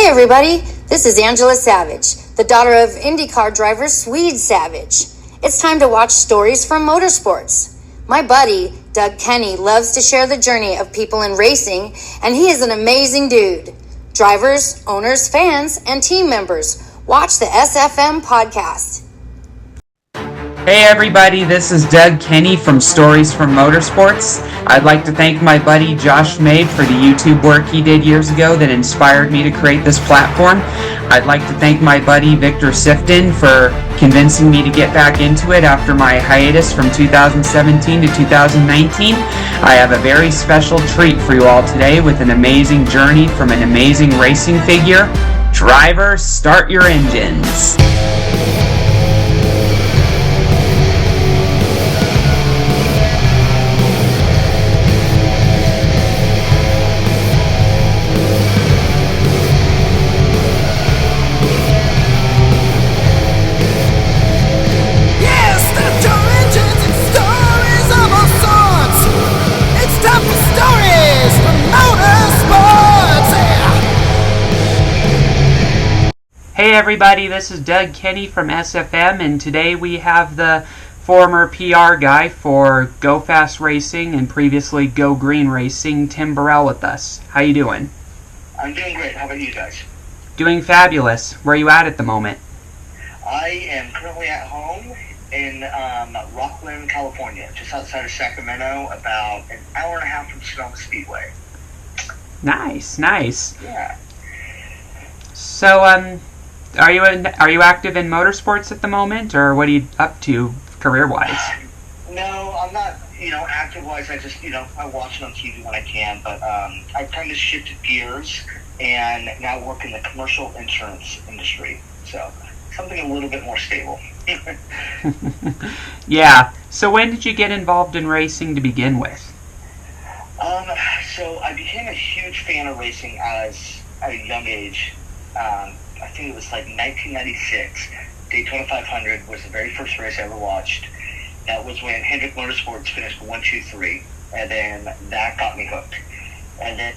everybody, this is Angela Savage, the daughter of IndyCar driver Swede Savage. It's time to watch stories from motorsports. My buddy, Doug Kenny, loves to share the journey of people in racing, and he is an amazing dude. Drivers, owners, fans, and team members, watch the SFM podcast. Hey everybody, this is Doug Kenny from Stories from Motorsports. I'd like to thank my buddy Josh Mabe for the YouTube work he did years ago that inspired me to create this platform. I'd like to thank my buddy Victor Sifton for convincing me to get back into it after my hiatus from 2017 to 2019. I have a very special treat for you all today with an amazing journey from an amazing racing figure. Drivers, start your engines. Hey everybody, this is Doug Kenny from SFM, and today we have the former PR guy for Go FAS Racing and previously Go Green Racing, Tim Barile, with us. How you doing? I'm doing great. How about you guys? Doing fabulous. Where are you at the moment? I am currently at home in Rockland, California, just outside of Sacramento, about an hour and a half from Sonoma Speedway. Nice, nice. Yeah. So, Are you active in motorsports at the moment, or what are you up to career-wise? No, I'm not, active-wise. I just, I watch it on TV when I can, but I've kind of shifted gears and now work in the commercial insurance industry, so something a little bit more stable. Yeah. So when did you get involved in racing to begin with? So I became a huge fan of racing at a young age. I think it was like 1996. Daytona 500 was the very first race I ever watched. That was when Hendrick Motorsports finished 1, 2, 3, and then that got me hooked. And then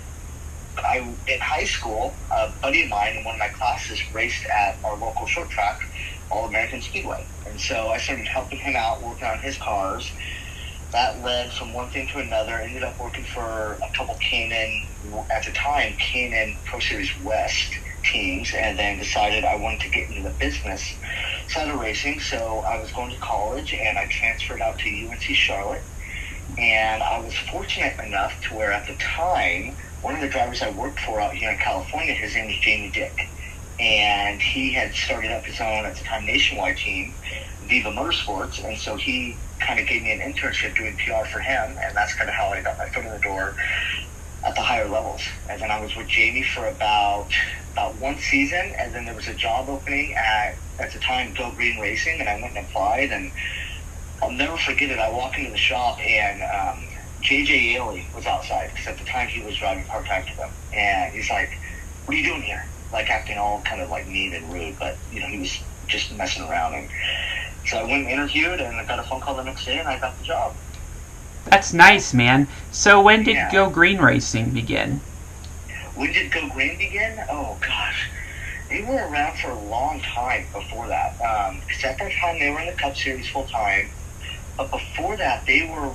in high school, a buddy of mine in one of my classes raced at our local short track, All-American Speedway. And so I started helping him out, working on his cars. That led from one thing to another. Ended up working for a couple K&N Pro Series West teams, and then decided I wanted to get into the business side of racing. So I was going to college, and I transferred out to UNC Charlotte. And I was fortunate enough to where at the time, one of the drivers I worked for out here in California, his name was Jamie Dick. And he had started up his own, at the time, nationwide team, Viva Motorsports. And so he kind of gave me an internship doing PR for him, and that's kind of how I got my foot in the door at the higher levels. And then I was with Jamie for about one season, and then there was a job opening at the time, Go Green Racing, and I went and applied, and I'll never forget it. I walked into the shop, and JJ Ailey was outside, because at the time he was driving part-time for them, and he's like, "What are you doing here?" Like acting all kind of like mean and rude, but he was just messing around. And so I went and interviewed, and I got a phone call the next day, and I got the job. That's nice, man. So when did Go Green Racing begin? When did Go Green begin? Oh, gosh. They were around for a long time before that. Because at that time, they were in the Cup Series full-time. But before that, they were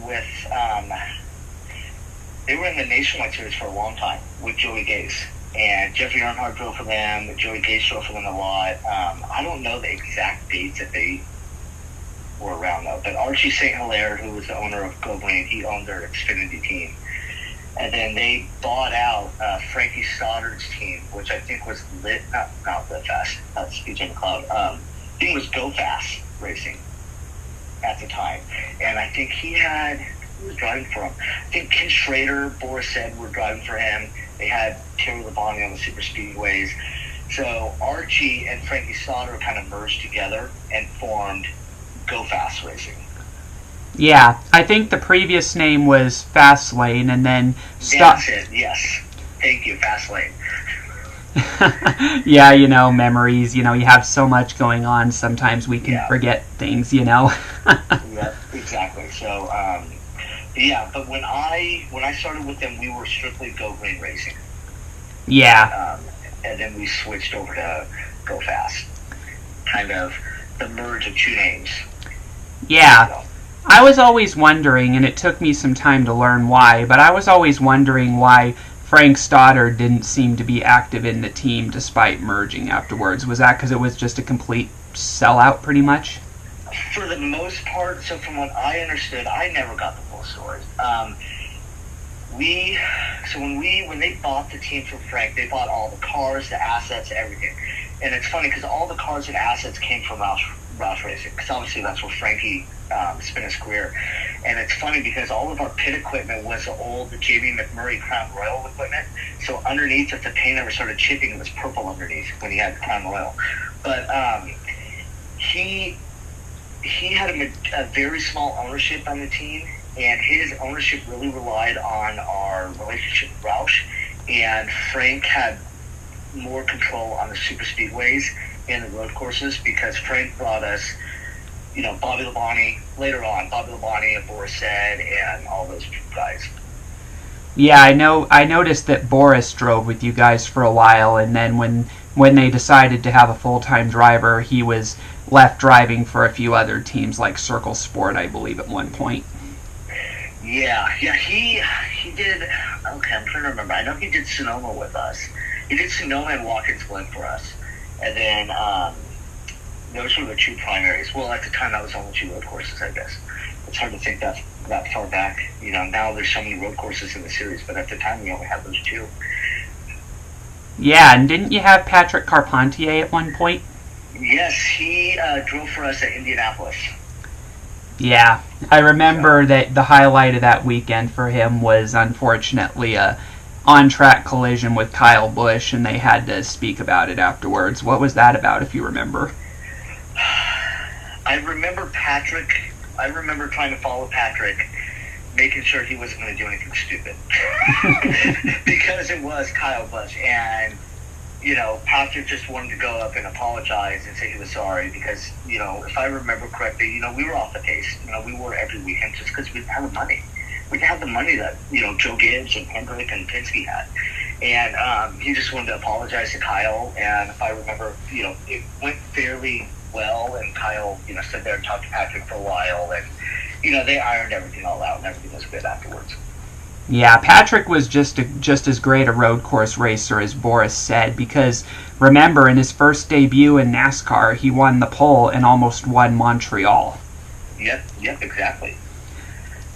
in the Nationwide Series for a long time with Joey Gase. And Jeffrey Earnhardt drove for them. Joey Gase drove for them a lot. I don't know the exact dates that they were around, though. But Archie St. Hilaire, who was the owner of Go Green, he owned their Xfinity team. And then they bought out Frankie Stoddard's team, which I think was not Lit Fast, that's BJ McLeod. I think it was Go FAS Racing at the time. And I think who was driving for him? I think Ken Schrader, Boris Ed were driving for him. They had Terry Labonte on the super speedways. So Archie and Frankie Stoddard kind of merged together and formed Go FAS Racing. Yeah, I think the previous name was Fastlane, and then... That's it, yes. Thank you, Fastlane. Yeah, memories, you have so much going on, sometimes we can forget things, Yeah, exactly. So, but when I started with them, we were strictly Go Green Racing. Yeah. and then we switched over to Go FAS. Kind of the merge of two names. Yeah. So, I was always wondering, and it took me some time to learn why, but I was always wondering why Frank Stoddard didn't seem to be active in the team despite merging afterwards. Was that because it was just a complete sellout, pretty much? for the most part, so from what I understood, I never got the full story. When they bought the team from Frank, they bought all the cars, the assets, everything. And it's funny because all the cars and assets came from Roush Racing, because obviously that's where Frankie spent his career. And it's funny because all of our pit equipment was the Jamie McMurray Crown Royal equipment. So underneath, if the paint ever started chipping, it was purple underneath when he had Crown Royal. But he had a very small ownership on the team, and his ownership really relied on our relationship with Roush. And Frank had more control on the super speedways and the road courses because Frank brought us, Bobby Labonte later on, and Boris Said and all those guys. Yeah, I noticed that Boris drove with you guys for a while, and then when they decided to have a full-time driver, he was left driving for a few other teams like Circle Sport, I believe, at one point. Yeah, he did. Okay, I'm trying to remember. I know he did Sonoma with us. He did Sonoma and Watkins Glen for us, and then those were the two primaries. Well, at the time, that was only two road courses, I guess. It's hard to think that far back. Now there's so many road courses in the series, but at the time, we only had those two. Yeah, and didn't you have Patrick Carpentier at one point? Yes, he drove for us at Indianapolis. Yeah, I remember that the highlight of that weekend for him was unfortunately a on-track collision with Kyle Busch, and they had to speak about it afterwards. What was that about, if you remember? I remember trying to follow Patrick, making sure he wasn't going to do anything stupid. Because it was Kyle Busch, and Patrick just wanted to go up and apologize and say he was sorry because, if I remember correctly, we were off the pace. We were every weekend just because we didn't have the money. We didn't have the money that, Joe Gibbs and Hendrick and Penske had. And he just wanted to apologize to Kyle. And if I remember, it went fairly well. And Kyle, stood there and talked to Patrick for a while. And, they ironed everything all out and everything was good afterwards. Yeah, Patrick was just as great a road course racer as Boris Said, because remember, in his first debut in NASCAR, he won the pole and almost won Montreal. Yep, exactly.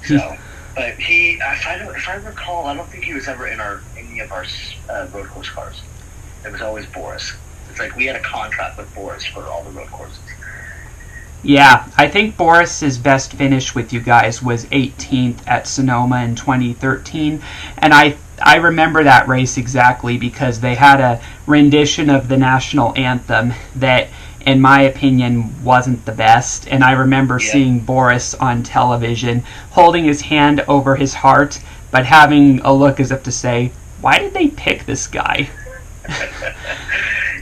So, but if I recall, I don't think he was ever in any of our road course cars. It was always Boris. It's like we had a contract with Boris for all the road courses. Yeah, I think Boris's best finish with you guys was 18th at Sonoma in 2013, and I remember that race exactly because they had a rendition of the national anthem that, in my opinion, wasn't the best, and I remember seeing Boris on television holding his hand over his heart, but having a look as if to say, why did they pick this guy?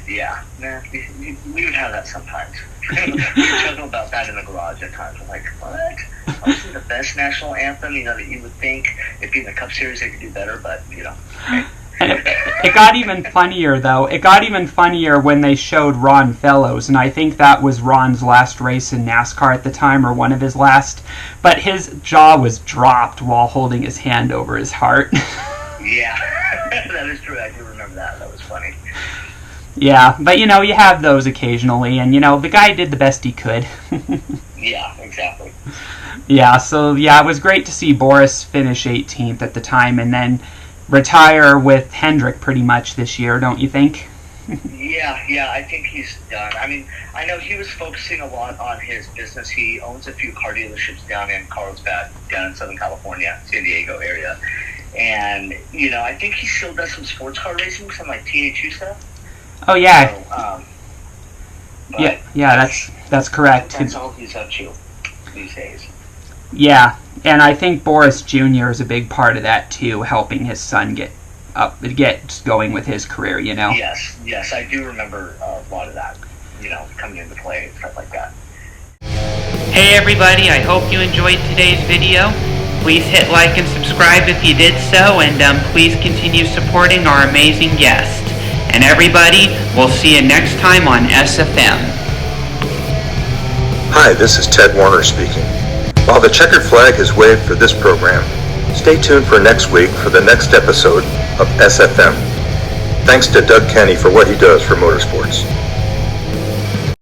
Yeah, we would have that sometimes. We talk about that in the garage at times. I'm like, what? Obviously the best national anthem, that you would think if being the Cup Series they could do better, but, And it got even funnier, though. It got even funnier when they showed Ron Fellows, and I think that was Ron's last race in NASCAR at the time, or one of his last. But his jaw was dropped while holding his hand over his heart. Yeah, that is true. I do remember that. That was funny. Yeah, but you have those occasionally, and the guy did the best he could. Yeah, exactly. Yeah, so it was great to see Boris finish 18th at the time and then retire with Hendrick pretty much this year, don't you think? Yeah, I think he's done. I mean, I know he was focusing a lot on his business. He owns a few car dealerships down in Carlsbad, down in Southern California, San Diego area. And, I think he still does some sports car racing, some like TA2 stuff. Oh, yeah. So, that's correct. That's all he's up to these days. Yeah, and I think Boris Jr. is a big part of that, too, helping his son get going with his career, Yes, I do remember a lot of that, coming into play and stuff like that. Hey everybody, I hope you enjoyed today's video. Please hit like and subscribe if you did so, and please continue supporting our amazing guest. And everybody, we'll see you next time on SFM. Hi, this is Ted Warner speaking. While the checkered flag is waved for this program, stay tuned for next week for the next episode of SFM. Thanks to Doug Kenny for what he does for motorsports.